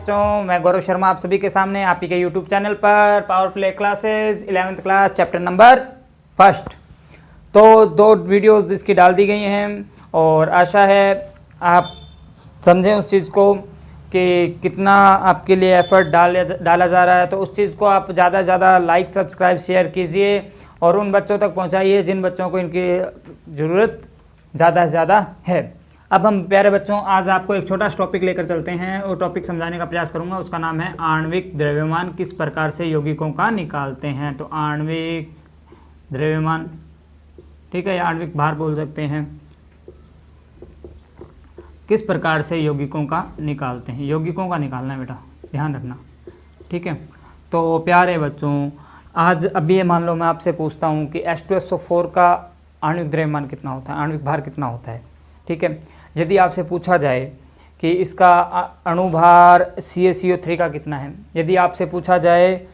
बच्चों, मैं गौरव शर्मा आप सभी के सामने आप ही के YouTube चैनल पर power play classes 11th class chapter number 1। तो 2 वीडियोस इसकी डाल दी गई हैं और आशा है आप समझें उस चीज़ को कि कितना आपके लिए एफर्ट डाला जा रहा है। तो उस चीज़ को आप ज़्यादा से ज़्यादा लाइक सब्सक्राइब शेयर कीजिए और उन बच्चों तक पहुँचाइए जिन बच्चों को इनकी ज़रूरत ज़्यादा से ज़्यादा है। अब हम प्यारे बच्चों आज आपको एक छोटा सा टॉपिक लेकर चलते हैं और टॉपिक समझाने का प्रयास करूंगा। उसका नाम है आणविक द्रव्यमान किस प्रकार से यौगिकों का निकालते हैं। तो आणविक द्रव्यमान, ठीक है, या आणविक भार बोल सकते हैं, किस प्रकार से यौगिकों का निकालते हैं। यौगिकों का निकालना है बेटा, ध्यान रखना, ठीक है। तो प्यारे बच्चों आज अभी मान लो मैं आपसे पूछता हूँ कि H2SO4 का आणविक द्रव्यमान कितना होता है, आणविक भार कितना होता है, ठीक है। यदि आपसे पूछा जाए कि इसका अणुभार CaCO3 का कितना है, यदि आपसे पूछा जाए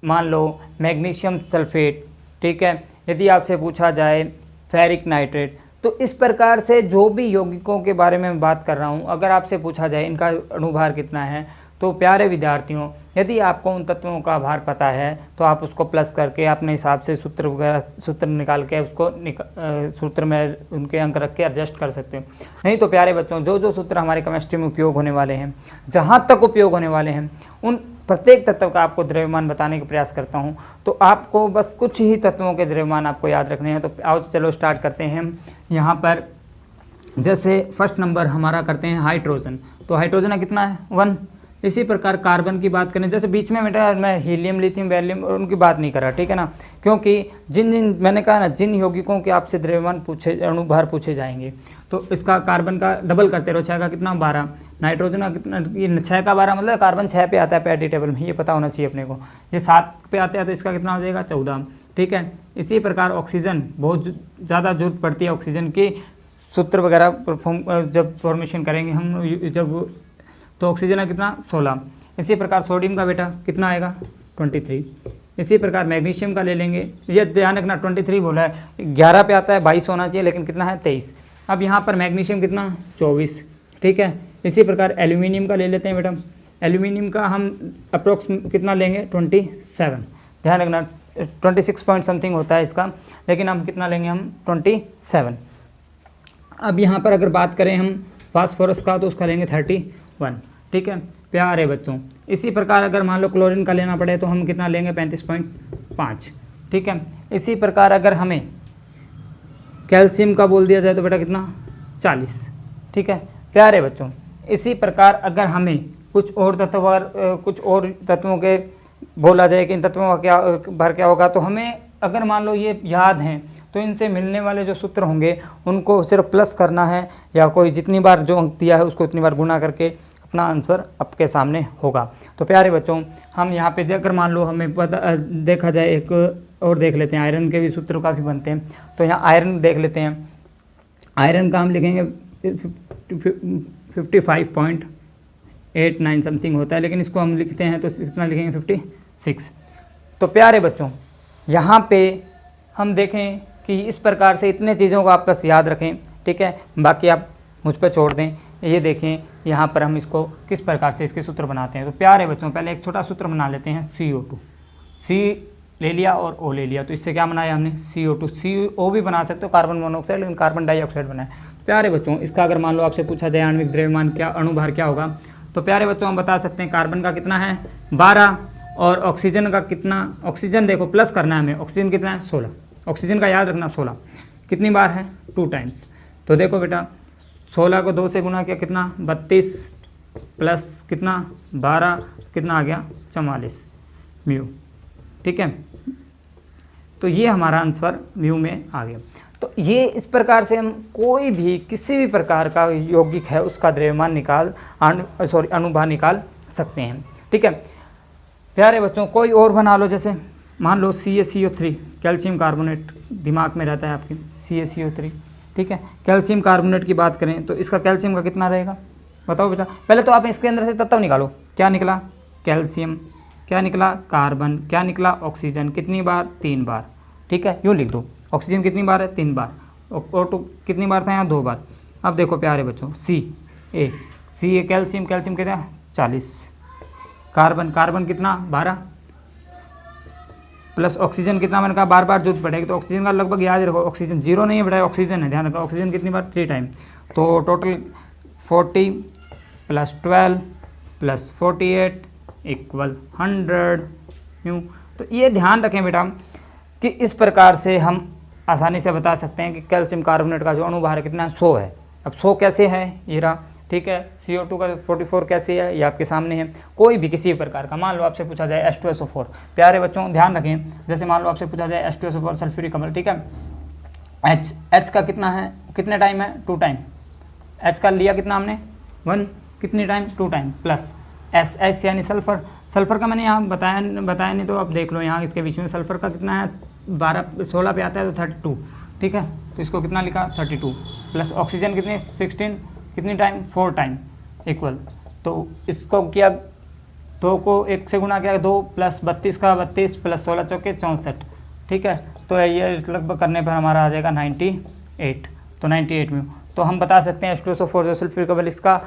मान लो मैग्नीशियम सल्फेट, ठीक है, यदि आपसे पूछा जाए फेरिक नाइट्रेट, तो इस प्रकार से जो भी यौगिकों के बारे में मैं बात कर रहा हूँ, अगर आपसे पूछा जाए इनका अणुभार कितना है, तो प्यारे विद्यार्थियों यदि आपको उन तत्वों का भार पता है तो आप उसको प्लस करके अपने हिसाब से सूत्र निकाल के उसको सूत्र में उनके अंक रख के एडजस्ट कर सकते हो। नहीं तो प्यारे बच्चों जो सूत्र हमारे केमिस्ट्री में उपयोग होने वाले हैं, जहाँ तक उपयोग होने वाले हैं, उन प्रत्येक तत्व का आपको द्रव्यमान बताने का प्रयास करता हूँ। तो आपको बस कुछ ही तत्वों के द्रव्यमान आपको याद रखने हैं। तो आओ चलो स्टार्ट करते हैं हम। यहाँ पर जैसे फर्स्ट नंबर हमारा करते हैं हाइड्रोजन। तो हाइड्रोजन का कितना है 1। इसी प्रकार कार्बन की बात करें, जैसे बीच में बेटा मैं हीलियम लिथियम बेरिलियम और उनकी बात नहीं कर रहा, ठीक है ना, क्योंकि जिन मैंने कहा ना जिन यौगिकों के आपसे द्रव्यमान पूछे अणुभार पूछे जाएंगे तो इसका कार्बन का डबल करते रहो। 6 का कितना 12, नाइट्रोजन का कितना, ये 6 का 12 मतलब कार्बन 6 पे आता है पेरियोडिक टेबल में, ये पता होना चाहिए अपने को। ये 7 पे आता है तो इसका कितना हो जाएगा 14, ठीक है। इसी प्रकार ऑक्सीजन बहुत ज़्यादा जरूरत पड़ती है ऑक्सीजन की, सूत्र वगैरह जब फॉर्मेशन करेंगे हम जब, तो ऑक्सीजन का कितना 16। इसी प्रकार सोडियम का बेटा कितना आएगा 23। इसी प्रकार मैग्नीशियम का ले लेंगे, ये ध्यान रखना 23 बोला है, 11 पे आता है 22 होना चाहिए, लेकिन कितना है 23। अब यहाँ पर मैग्नीशियम कितना 24, ठीक है। इसी प्रकार एल्यूमिनियम का ले लेते हैं बेटा। एल्यूमिनियम का हम अप्रोक्स कितना लेंगे 27, ध्यान रखना 26 पॉइंट समथिंग होता है इसका, लेकिन हम कितना लेंगे हम 27। अब यहाँ पर अगर बात करें हम फास्फोरस का तो उसका लेंगे 31, ठीक है प्यारे बच्चों। इसी प्रकार अगर मान लो क्लोरीन का लेना पड़े तो हम कितना लेंगे 35.5, ठीक है। इसी प्रकार अगर हमें कैल्शियम का बोल दिया जाए तो बेटा कितना 40, ठीक है प्यारे बच्चों। इसी प्रकार अगर हमें कुछ और तत्वों के बोला जाए कि इन तत्वों का क्या भार क्या होगा, तो हमें अगर मान लो ये याद हैं तो इनसे मिलने वाले जो सूत्र होंगे उनको सिर्फ प्लस करना है, या कोई जितनी बार जो अंक दिया है उसको उतनी बार गुणा करके अपना आंसर आपके सामने होगा। तो प्यारे बच्चों हम यहाँ पे अगर मान लो हमें पता देखा जाए, एक और देख लेते हैं, आयरन के भी सूत्र काफ़ी बनते हैं। तो यहाँ आयरन देख लेते हैं, आयरन का हम लिखेंगे 55.89 समथिंग होता है, लेकिन इसको हम लिखते हैं तो कितना लिखेंगे 56। तो प्यारे बच्चों यहाँ पे हम देखें कि इस प्रकार से इतने चीज़ों को आप बस याद रखें, ठीक है, बाकी आप मुझ पर छोड़ दें। ये देखें यहाँ पर हम इसको किस प्रकार से इसके सूत्र बनाते हैं। तो प्यारे बच्चों पहले एक छोटा सूत्र बना लेते हैं CO2, C ले लिया और O ले लिया, तो इससे क्या बनाया हमने CO2। CO भी बना सकते हो कार्बन मोनोऑक्साइड, लेकिन कार्बन डाइऑक्साइड बनाया। प्यारे बच्चों इसका अगर मान लो आपसे पूछा जाए आणविक द्रव्यमान क्या अणुभार क्या होगा, तो प्यारे बच्चों हम बता सकते हैं कार्बन का कितना है 12 और ऑक्सीजन का कितना, ऑक्सीजन देखो प्लस करना है हमें, ऑक्सीजन कितना है 16, ऑक्सीजन का याद रखना 16 कितनी बार है 2 टाइम्स। तो देखो बेटा 16 को 2 से गुना किया कितना 32 प्लस कितना 12 कितना आ गया 44 म्यू, ठीक है। तो ये हमारा आंसर म्यू में आ गया। तो ये इस प्रकार से हम कोई भी किसी भी प्रकार का यौगिक है उसका द्रव्यमान अणुभार निकाल सकते हैं, ठीक है प्यारे बच्चों। कोई और बना लो, जैसे मान लो CaCO3 कैल्शियम कार्बोनेट दिमाग में रहता है आपके CaCO3, ठीक है। कैल्शियम कार्बोनेट की बात करें तो इसका कैल्शियम का कितना रहेगा बताओ बेटा। पहले तो आप इसके अंदर से तत्व निकालो, क्या निकला कैल्शियम, क्या निकला कार्बन, क्या निकला ऑक्सीजन, कितनी बार 3 बार, ठीक है यूँ लिख दो। ऑक्सीजन कितनी बार है 3 बार, O2 कितनी बार था यहाँ 2 बार। अब देखो प्यारे बच्चों CA सी कैल्शियम कितना 40, कार्बन कितना 12, प्लस ऑक्सीजन कितना मैंने कहा बार बार जरूरत पड़ेगी, तो ऑक्सीजन का लगभग याद रखो, ऑक्सीजन 0 नहीं है बेटा, ऑक्सीजन है, ध्यान रखो। ऑक्सीजन कितनी बार 3 टाइम, तो टोटल 40 + 12 + 48 = 100 यूँ। तो ये ध्यान रखें बेटा कि इस प्रकार से हम आसानी से बता सकते हैं कि कैल्शियम कार्बोनेट का जो अणुभार कितना है 100 है। अब 100 कैसे है ये रहा, ठीक है। CO2 का 44 कैसे है ये आपके सामने है। कोई भी किसी भी प्रकार का मान लो आपसे पूछा जाए H2SO4, प्यारे बच्चों ध्यान रखें, जैसे मान लो आपसे पूछा जाए H2SO4 सल्फ्यूरिक अम्ल, ठीक है। H का कितना है, कितने टाइम है 2 टाइम, H का लिया कितना हमने 1, कितनी टाइम 2 टाइम, प्लस S यानी सल्फर, सल्फर का मैंने यहाँ बताया नहीं, तो अब देख लो यहाँ इसके बीच में सल्फर का कितना है 16 पे आता है तो 32, ठीक है। तो इसको कितना लिखा 32, प्लस ऑक्सीजन कितनी 16, कितनी टाइम 4 टाइम इक्वल, तो इसको किया 2 को 1 से गुणा किया 2 + 32 का 32 + 16 चौके 64, ठीक है। तो ये लगभग करने पर हमारा आ जाएगा 98, तो 98 में तो हम बता सकते हैं H2SO4 जो सल्फ्यूरिक अम्ल इसका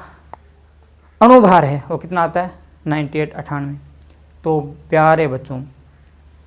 अणुभार है वो कितना आता है 98। तो प्यारे बच्चों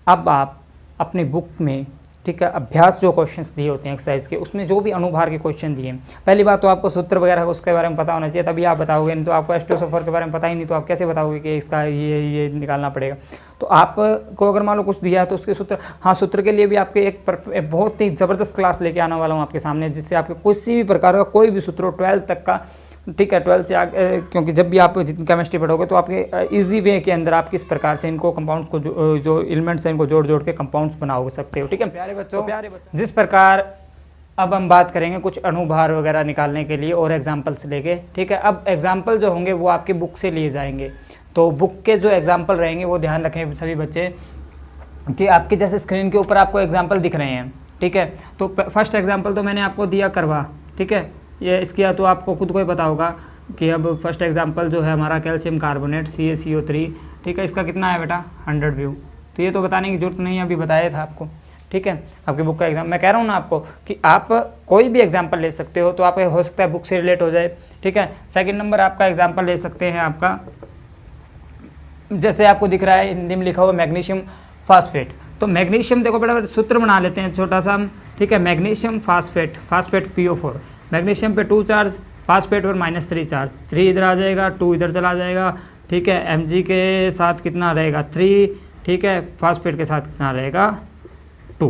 अब आप अपनी बुक में, ठीक है, अभ्यास जो क्वेश्चंस दिए होते हैं एक्सरसाइज के, उसमें जो भी अणुभार के क्वेश्चन दिए हैं, पहली बात तो आपको सूत्र वगैरह उसके बारे में पता होना चाहिए, तभी आप बताओगे, नहीं तो आपको H2SO4 के बारे में पता ही नहीं, तो आप कैसे बताओगे कि इसका ये निकालना पड़ेगा। तो आपको अगर मान लो कुछ दिया है तो उसके सूत्र, हाँ सूत्र के लिए भी आपके एक बहुत ही ज़बरदस्त क्लास लेके आने वाला हूँ आपके सामने, जिससे आपके किसी भी प्रकार का कोई भी सूत्र 12th तक का, ठीक है, 12 से आगे, क्योंकि जब भी आप जितनी केमिस्ट्री पढ़ोगे तो आपके इजी वे के अंदर आप किस प्रकार से इनको कंपाउंड्स को जो एलिमेंट्स हैं इनको जोड़ के कंपाउंड्स बनाओ सकते हो, ठीक है। प्यारे बच्चों जिस प्रकार अब हम बात करेंगे कुछ अणुभार वगैरह निकालने के लिए और एग्जाम्पल्स लेके, ठीक है। अब एग्जाम्पल जो होंगे वो आपकी बुक से लिए जाएंगे, तो बुक के जो एग्जाम्पल रहेंगे वो ध्यान रखें सभी बच्चे कि आपके जैसे स्क्रीन के ऊपर आपको एग्जाम्पल दिख रहे हैं, ठीक है। तो फर्स्ट एग्जाम्पल तो मैंने आपको दिया करवा, ठीक है, ये इसकिया तो आपको खुद को ही पता होगा कि अब फर्स्ट एग्जांपल जो है हमारा कैल्शियम कार्बोनेट CaCO3, ठीक है, इसका कितना है बेटा 100 व्यू, तो ये तो बताने की जरूरत नहीं है, अभी बताया था आपको, ठीक है। आपकी बुक का एग्जाम मैं कह रहा हूँ ना आपको कि आप कोई भी एग्जांपल ले सकते हो, तो आप हो सकता है बुक से रिलेट हो जाए, ठीक है। सेकेंड नंबर आपका एग्जाम्पल ले सकते हैं आपका, जैसे आपको दिख रहा है हिंदी में लिखा हुआ मैग्नीशियम फास्फेट, तो मैग्नीशियम देखो बेटा सूत्र बना लेते हैं छोटा सा, ठीक है। मैग्नीशियम फास्फेट PO4, मैग्नीशियम पे 2 चार्ज, फास्फेट पर -3 चार्ज, 3 इधर आ जाएगा 2 इधर चला जाएगा, ठीक है। Mg के साथ कितना रहेगा 3, ठीक है, फास्फेट के साथ कितना रहेगा 2।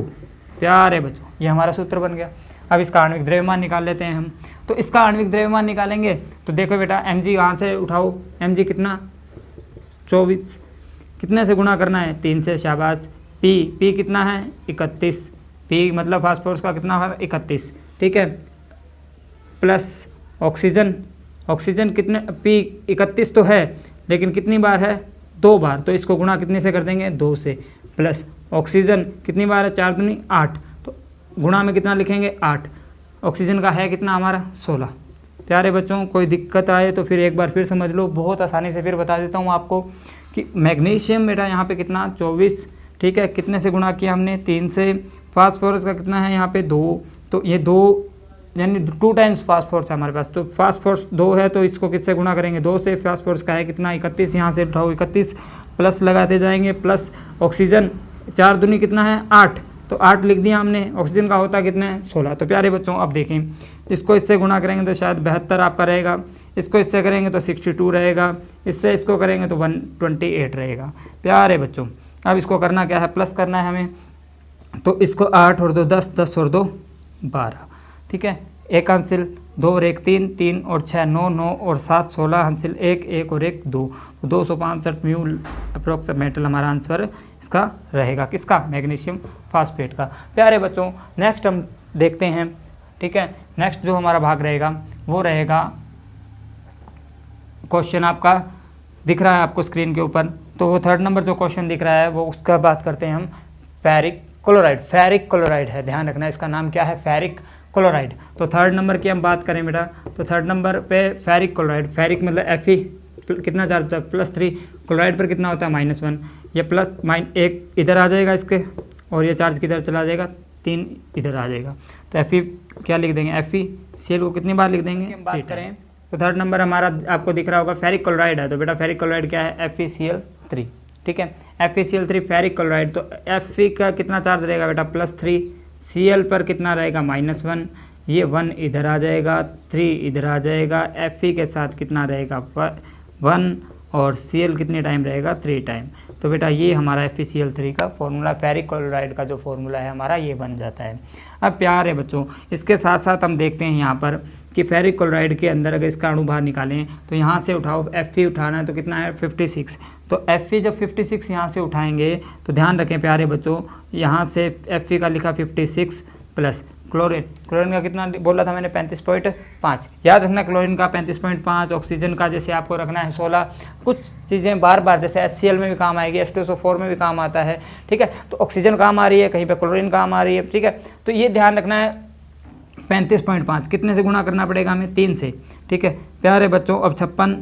प्यारे बच्चों ये हमारा सूत्र बन गया। अब इसका आणविक द्रव्यमान निकाल लेते हैं हम, तो इसका आणविक द्रव्यमान निकालेंगे तो देखो बेटा Mg यहाँ से उठाओ, Mg कितना 24, कितने से गुणा करना है 3 से, शाबाश। P कितना है 31, P मतलब फास्फोरस का कितना है 31, ठीक है, प्लस ऑक्सीजन कितने P 31 तो है लेकिन कितनी बार है 2 बार, तो इसको गुणा कितने से कर देंगे 2 से, प्लस ऑक्सीजन कितनी बार है 4 दूनी 8, तो गुणा में कितना लिखेंगे 8, ऑक्सीजन का है कितना हमारा 16। प्यारे बच्चों कोई दिक्कत आए तो फिर एक बार फिर समझ लो, बहुत आसानी से फिर बता देता हूँ आपको कि मैग्नीशियम बेटा यहाँ पे कितना 24, ठीक है, कितने से गुणा किया हमने 3 से, फास्फोरस का कितना है यहाँ पे 2, तो ये 2 यानी 2 टाइम्स फास्फोरस है हमारे पास, तो फास्फोरस 2 है तो इसको किससे गुणा करेंगे 2 से, फास्फोरस का है कितना 31, यहाँ से उठाओ 31, प्लस लगाते जाएंगे, प्लस ऑक्सीजन 4 दूनी कितना है 8, तो 8 लिख दिया हमने, ऑक्सीजन का होता कितना है 16। तो प्यारे बच्चों अब देखें, इसको इससे गुणा करेंगे तो शायद 72 आपका रहेगा, इसको इससे करेंगे तो 62 रहेगा, इससे इसको करेंगे तो 128 रहेगा। प्यारे बच्चों अब इसको करना क्या है, प्लस करना है हमें, तो इसको 8 और 2 10, 10 और 2 12, ठीक है, 1 हासिल 2 और 1 3, 3 और 6 9, 9 और 7 16, हासिल 1, 1 और 1 2, तो 265 म्यूल अप्रोक्सीमेटल हमारा आंसर इसका रहेगा, किसका मैग्नीशियम फास्फेट का। प्यारे बच्चों नेक्स्ट हम देखते हैं, ठीक है, नेक्स्ट जो हमारा भाग रहेगा वो रहेगा क्वेश्चन आपका दिख रहा है आपको स्क्रीन के ऊपर, तो वो 3rd नंबर जो क्वेश्चन दिख रहा है वो उसका बात करते हैं हम फेरिक क्लोराइड है, ध्यान रखना इसका नाम क्या है फेरिक क्लोराइड। तो 3rd नंबर की हम बात करें बेटा, तो 3rd नंबर पे फेरिक क्लोराइड, फेरिक मतलब Fe कितना चार्ज होता है +3, क्लोराइड पर कितना होता है -1, ये प्लस -1 इधर आ जाएगा इसके, और ये चार्ज किधर चला जाएगा 3 इधर आ जाएगा, तो Fe क्या लिख देंगे FeCl को कितनी बार लिख देंगे। हम बात करें तो थर्ड नंबर हमारा आपको दिख रहा होगा फेरिक क्लोराइड है, तो बेटा फेरिक क्लोराइड क्या है, FeCl3, ठीक है, FeCl3 फेरिक क्लोराइड। तो Fe का कितना चार्ज रहेगा बेटा +3, Cl पर कितना रहेगा -1, ये 1 इधर आ जाएगा, 3 इधर आ जाएगा, Fe के साथ कितना रहेगा 1 और Cl कितने टाइम रहेगा 3 टाइम। तो बेटा ये हमारा FeCl3 का फॉर्मूला, फेरिक क्लोराइड का जो फॉर्मूला है हमारा ये बन जाता है। अब प्यारे बच्चों इसके साथ साथ हम देखते हैं यहाँ पर कि फेरिक क्लोराइड के अंदर अगर इसका अणु बाहर निकालें तो यहाँ से उठाओ, Fe उठाना है तो कितना है 56, तो Fe जब 56 यहाँ से उठाएंगे तो ध्यान रखें प्यारे बच्चों, यहाँ से Fe का लिखा 56 प्लस क्लोरीन, क्लोरीन का कितना बोला था मैंने 35.5, याद रखना क्लोरीन का 35.5, ऑक्सीजन का जैसे आपको रखना है 16, कुछ चीज़ें बार बार जैसे HCl में भी काम आएगी, H2SO4 में भी काम आता है, ठीक है, तो ऑक्सीजन काम आ रही है, कहीं पे क्लोरीन काम आ रही है, ठीक है, तो ये ध्यान रखना है 35.5 कितने से गुणा करना पड़ेगा हमें 3 से, ठीक है प्यारे बच्चों। अब 56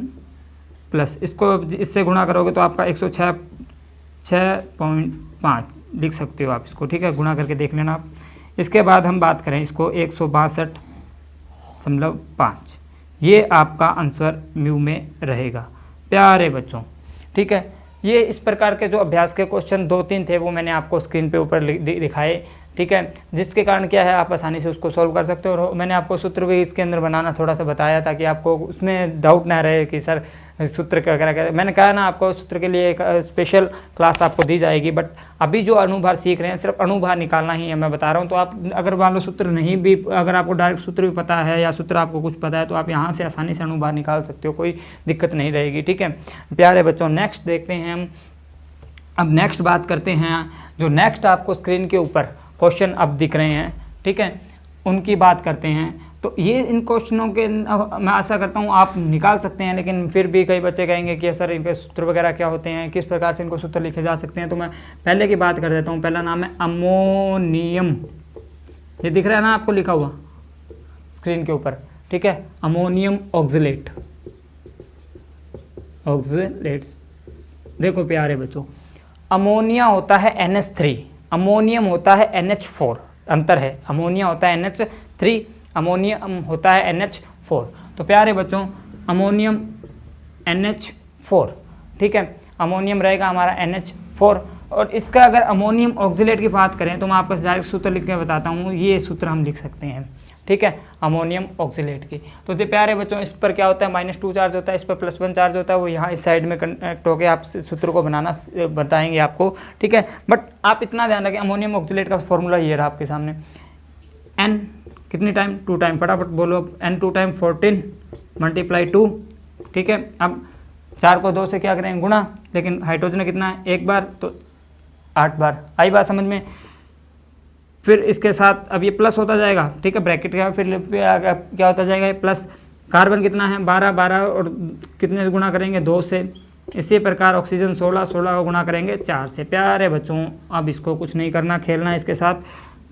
प्लस इसको इससे गुणा करोगे तो आपका 106.5 लिख सकते हो आप इसको, ठीक है, गुणा करके देख लेना आप। इसके बाद हम बात करें इसको 162.5, ये आपका आंसर म्यू में रहेगा प्यारे बच्चों, ठीक है। ये इस प्रकार के जो अभ्यास के क्वेश्चन 2-3 थे वो मैंने आपको स्क्रीन पे ऊपर दिखाए, ठीक है, जिसके कारण क्या है आप आसानी से उसको सॉल्व कर सकते हो। और मैंने आपको सूत्र भी इसके अंदर बनाना थोड़ा सा बताया ताकि आपको उसमें डाउट ना रहे कि सर सूत्र वगैरह, मैंने कहा ना आपको सूत्र के लिए एक स्पेशल क्लास आपको दी जाएगी, बट अभी जो अणुभार सीख रहे हैं सिर्फ अणुभार निकालना ही है मैं बता रहा हूँ। तो आप अगर मान लो सूत्र नहीं भी, अगर आपको डायरेक्ट सूत्र भी पता है या सूत्र आपको कुछ पता है तो आप यहाँ से आसानी से अणुभार निकाल सकते हो, कोई दिक्कत नहीं रहेगी, ठीक है प्यारे बच्चों। नेक्स्ट देखते हैं हम, अब नेक्स्ट बात करते हैं, जो नेक्स्ट आपको स्क्रीन के ऊपर क्वेश्चन अब दिख रहे हैं, ठीक है, उनकी बात करते हैं। तो ये इन क्वेश्चनों के मैं आशा करता हूँ आप निकाल सकते हैं, लेकिन फिर भी कई बच्चे कहेंगे कि सर इनके सूत्र वगैरह क्या होते हैं, किस प्रकार से इनको सूत्र लिखे जा सकते हैं। तो मैं पहले की बात कर देता हूँ। पहला नाम है अमोनियम, ये दिख रहा है ना आपको लिखा हुआ स्क्रीन के ऊपर, ठीक है, अमोनियम ऑक्सलेट, ऑक्सलेट्स। देखो प्यारे बच्चों, अमोनिया होता है NH3, अमोनियम होता है NH4, अंतर है, अमोनिया होता है NH3, अमोनियम होता है NH4। तो प्यारे बच्चों अमोनियम NH4, ठीक है, अमोनियम रहेगा हमारा NH4। और इसका अगर अमोनियम ऑक्सलेट की बात करें तो मैं आपको डायरेक्ट सूत्र लिख के बताता हूँ, ये सूत्र हम लिख सकते हैं, ठीक है, अमोनियम ऑक्सलेट की। तो प्यारे बच्चों इस पर क्या होता है -2 चार्ज होता है, इस पर +1 चार्ज होता है, वो यहाँ इस साइड में कनेक्ट होकर आप सूत्र को बनाना बताएंगे आपको, ठीक है। बट आप इतना ध्यान रखें अमोनियम ऑक्सलेट का फॉर्मूला ये रहा आपके सामने, N कितनी टाइम 2 टाइम, फटाफट बोलो, N 2 टाइम 14 × 2, ठीक है। अब 4 को 2 से क्या करें गुणा, लेकिन हाइड्रोजन कितना है 1 बार, तो 8 बार, आई बात समझ में। फिर इसके साथ अब ये प्लस होता जाएगा, ठीक है, ब्रैकेट का फिर क्या होता जाएगा प्लस, कार्बन कितना है 12 और कितने से गुणा करेंगे 2 से। इसी प्रकार ऑक्सीजन 16 को गुणा करेंगे 4 से। प्यारे बच्चों अब इसको कुछ नहीं करना, खेलना है इसके साथ।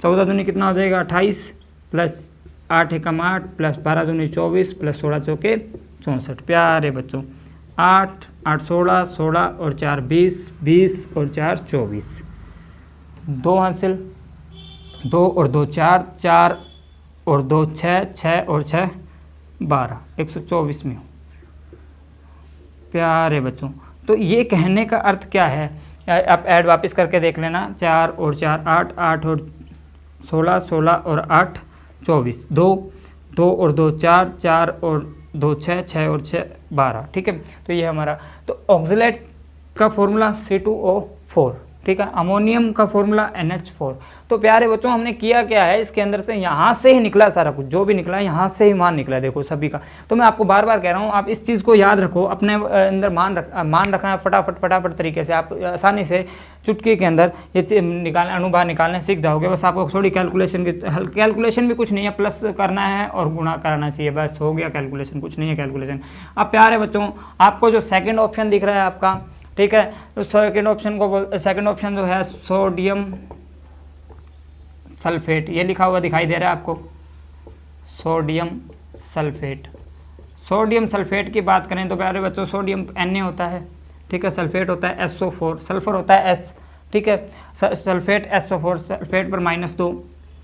14 दूनी कितना हो जाएगा 28 प्लस 8 एकम 8 प्लस 12 दूनी 24 प्लस 16 चौके 64। प्यारे बच्चों 8 8 16 16 और 4 20 20 और 4 24, 2 हासिल, 2 और 2 4 4 और 2 6 6 और 6 12, 124 में। प्यारे बच्चों तो ये कहने का अर्थ क्या है, आप ऐड वापस करके देख लेना, 4 और 4 8 8 और 16 16 और 8 24, 2 2 और 2 4 4 और 2 6 6 और 6 12, ठीक है। तो ये हमारा, तो ऑक्सलेट का फॉर्मूला C2O4, ठीक है, अमोनियम का फॉर्मूला NH4। तो प्यारे बच्चों हमने किया क्या है, इसके अंदर से यहाँ से ही निकला सारा कुछ, जो भी निकला यहाँ से ही मान निकला, देखो सभी का। तो मैं आपको बार बार कह रहा हूँ आप इस चीज़ को याद रखो, अपने अंदर मान रखना, फटाफट तरीके से आप आसानी से चुटकी के अंदर ये निकालने, अणुभार निकालने सीख जाओगे। बस आपको थोड़ी कैलकुलेशन भी कुछ नहीं है, प्लस करना है और गुणा कराना चाहिए, बस हो गया कैलकुलेशन, कुछ नहीं है कैलकुलेशन। अब प्यारे बच्चों आपको जो सेकेंड ऑप्शन दिख रहा है आपका, ठीक है, तो सेकेंड ऑप्शन जो है सोडियम सल्फेट, ये लिखा हुआ दिखाई दे रहा है आपको, सोडियम सल्फेट। सोडियम सल्फेट की बात करें तो प्यारे बच्चों सोडियम Na होता है, ठीक है, सल्फेट होता है SO4, सल्फर होता है S, ठीक है, सल्फेट SO4, सल्फेट पर -2,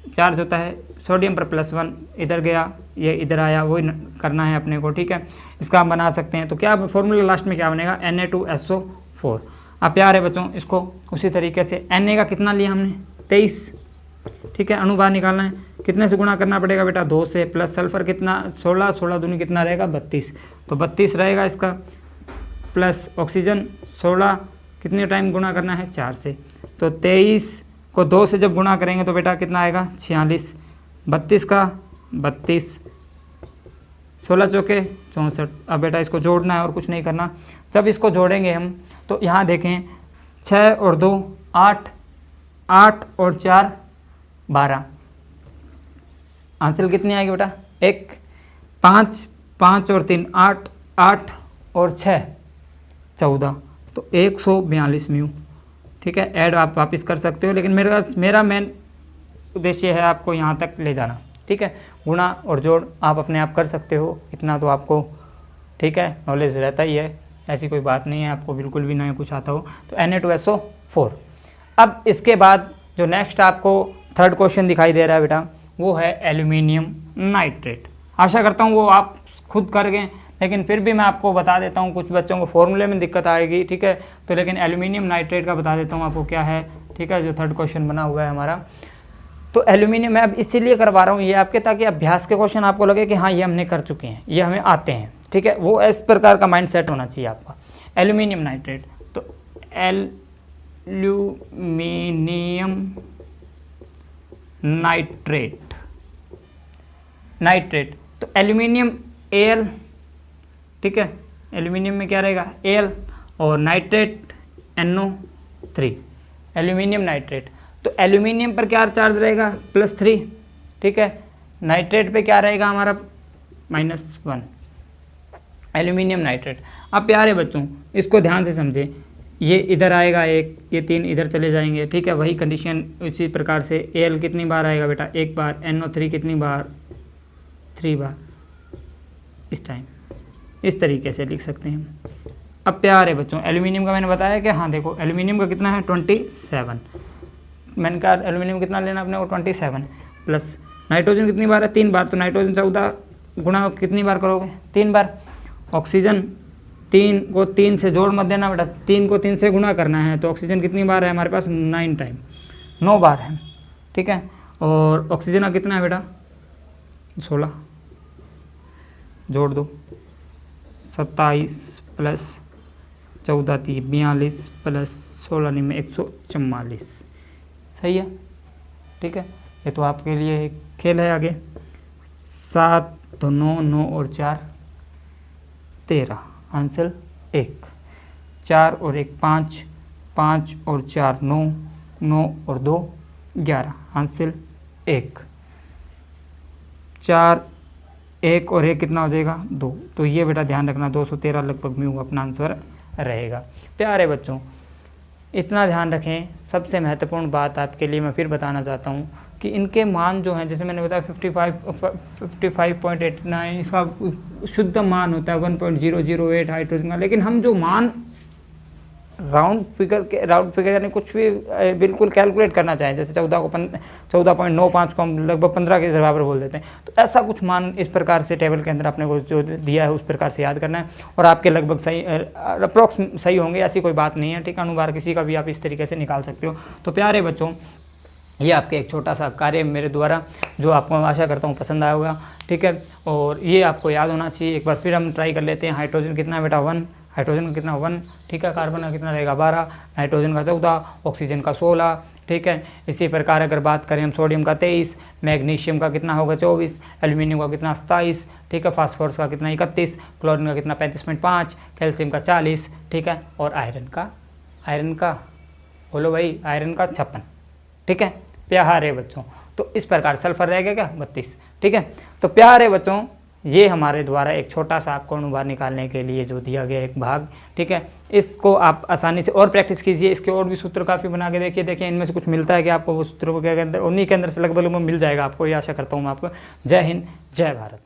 चार्ज होता है, सोडियम पर +1 इधर गया, ये इधर आया, वही करना है अपने को, ठीक है। इसका हम बना सकते हैं। तो क्या फॉर्मूला लास्ट में क्या बनेगा, Na2SO4। अब प्यारे बच्चों इसको उसी तरीके से Na का कितना लिया हमने 23, ठीक है। अणु बाहर निकालना है, कितने से गुणा करना पड़ेगा बेटा 2 से, प्लस सल्फर कितना 16, 16 दूनी कितना रहेगा 32, तो 32 रहेगा इसका, प्लस ऑक्सीजन 16 कितने टाइम गुणा करना है 4 से, तो 23 को 2 से जब गुणा करेंगे तो बेटा कितना आएगा 46, 32 का 32, 16 चौके 64। अब बेटा इसको जोड़ना है और कुछ नहीं करना। जब इसको जोड़ेंगे हम तो यहाँ देखें 6 और 2 8, 8 और 4 12, आंसर कितनी आएगी बेटा 1, 5, 5 और 3 8, 8 और 6 14, तो 142 म्यू, ठीक है। ऐड आप वापस कर सकते हो, लेकिन मेरा मेन उद्देश्य है आपको यहाँ तक ले जाना, ठीक है। गुणा और जोड़ आप अपने आप कर सकते हो, इतना तो आपको, ठीक है, नॉलेज रहता ही है, ऐसी कोई बात नहीं है आपको बिल्कुल भी नहीं कुछ आता हो। तो Na2SO4। अब इसके बाद जो नेक्स्ट आपको थर्ड क्वेश्चन दिखाई दे रहा है बेटा, वो है एल्यूमिनियम नाइट्रेट। आशा करता हूँ वो आप खुद कर गए, लेकिन फिर भी मैं आपको बता देता हूँ, कुछ बच्चों को फॉर्मूले में दिक्कत आएगी, ठीक है। तो लेकिन एल्यूमिनियम नाइट्रेट का बता देता हूँ आपको क्या है, ठीक है, जो थर्ड क्वेश्चन बना हुआ है हमारा। तो एल्यूमिनियम मैं अब इसीलिए करवा रहा हूँ ये आपके, ताकि अभ्यास के क्वेश्चन आपको लगे कि हाँ ये हमने कर चुके हैं, ये हमें आते हैं, ठीक है। वो इस प्रकार का माइंड सेट होना चाहिए आपका। एल्यूमिनियम नाइट्रेट, तो एल्यूमिनियम नाइट्रेट, नाइट्रेट तो एल्यूमिनियम Al, ठीक है, एल्यूमिनियम में क्या रहेगा Al और नाइट्रेट NO3, एल्यूमिनियम नाइट्रेट। तो एल्यूमिनियम पर क्या चार्ज रहेगा +3, ठीक है, नाइट्रेट पे क्या रहेगा हमारा -1, एल्यूमिनियम नाइट्रेट। अब प्यारे बच्चों इसको ध्यान से समझे, ये इधर आएगा 1, ये 3 इधर चले जाएंगे, ठीक है, वही कंडीशन उसी प्रकार से Al कितनी बार आएगा बेटा 1 बार, NO3 कितनी बार 3 बार, इस टाइम इस तरीके से लिख सकते हैं। अब प्यारे बच्चों एल्यूमिनियम का मैंने बताया कि हाँ देखो एल्यूमिनियम का कितना है 27, मैंने कहा एल्यूमिनियम कितना लेना अपने को 27, प्लस नाइट्रोजन कितनी बार है 3 बार, तो नाइट्रोजन 14 गुणा कितनी बार करोगे 3 बार, ऑक्सीजन 3 को 3 से जोड़ मत देना बेटा, 3 को 3 से गुणा करना है, तो ऑक्सीजन कितनी बार है हमारे पास 9 टाइम, 9 बार है, ठीक है। और ऑक्सीजन का कितना है बेटा 16, जोड़ दो 27 प्लस 14 थी 42 प्लस 16 में 144, सही है, ठीक है। ये तो आपके लिए एक खेल है। आगे 7 तो 9, 9 और 4 13, आंसर 1, 4 और 1 5, 5 और 4 9, 9 और 2 11, आंसर 1, 4 1 और 1 कितना हो जाएगा 2, तो ये बेटा ध्यान रखना 213 लगभग म्यू अपना आंसर रहेगा। प्यारे बच्चों इतना ध्यान रखें। सबसे महत्वपूर्ण बात आपके लिए मैं फिर बताना चाहता हूँ कि इनके मान जो हैं, जैसे मैंने बताया 55.89 इसका शुद्ध मान होता है 1.008 हाइड्रोजन का, लेकिन हम जो मान राउंड फिगर यानी कुछ भी बिल्कुल कैलकुलेट करना चाहें, जैसे 14.95 को हम लगभग 15 के बराबर बोल देते हैं, तो ऐसा कुछ मान इस प्रकार से टेबल के अंदर अपने को जो दिया है उस प्रकार से याद करना है, और आपके लगभग सही अप्रॉक्स सही होंगे, ऐसी कोई बात नहीं है, ठीक है। अनुबार किसी का भी आप इस तरीके से निकाल सकते हो। तो प्यारे बच्चों ये आपके एक छोटा सा कार्य मेरे द्वारा जो आपको आशा करता हूँ पसंद आया होगा, ठीक है, और ये आपको याद होना चाहिए। एक बार फिर हम ट्राई कर लेते हैं। हाइड्रोजन कितना है बेटा 1, हाइड्रोजन का कितना 1, ठीक है, कार्बन का कितना रहेगा 12, नाइट्रोजन का 14, ऑक्सीजन का 16, ठीक है। इसी प्रकार अगर बात करें हम सोडियम का 23, मैग्नीशियम का कितना होगा 24, एल्यूमिनियम का कितना 27, ठीक है, फास्फोरस का कितना 31, क्लोरीन का कितना 35.5, कैल्शियम का 40, ठीक है, और आयरन का बोलो भाई आयरन का 56, ठीक है। प्यारे बच्चों तो इस प्रकार सल्फर रहेगा क्या 32, ठीक है। तो प्यारे बच्चों ये हमारे द्वारा एक छोटा सा आपको अनुभार निकालने के लिए जो दिया गया एक भाग, ठीक है, इसको आप आसानी से और प्रैक्टिस कीजिए। इसके और भी सूत्र काफ़ी बना के देखिए इनमें से कुछ मिलता है कि आपको वो सूत्रों को के अंदर उन्हीं के अंदर से लगभग मिल जाएगा आपको, ये आशा करता हूँ मैं आपको। जय हिंद जय भारत।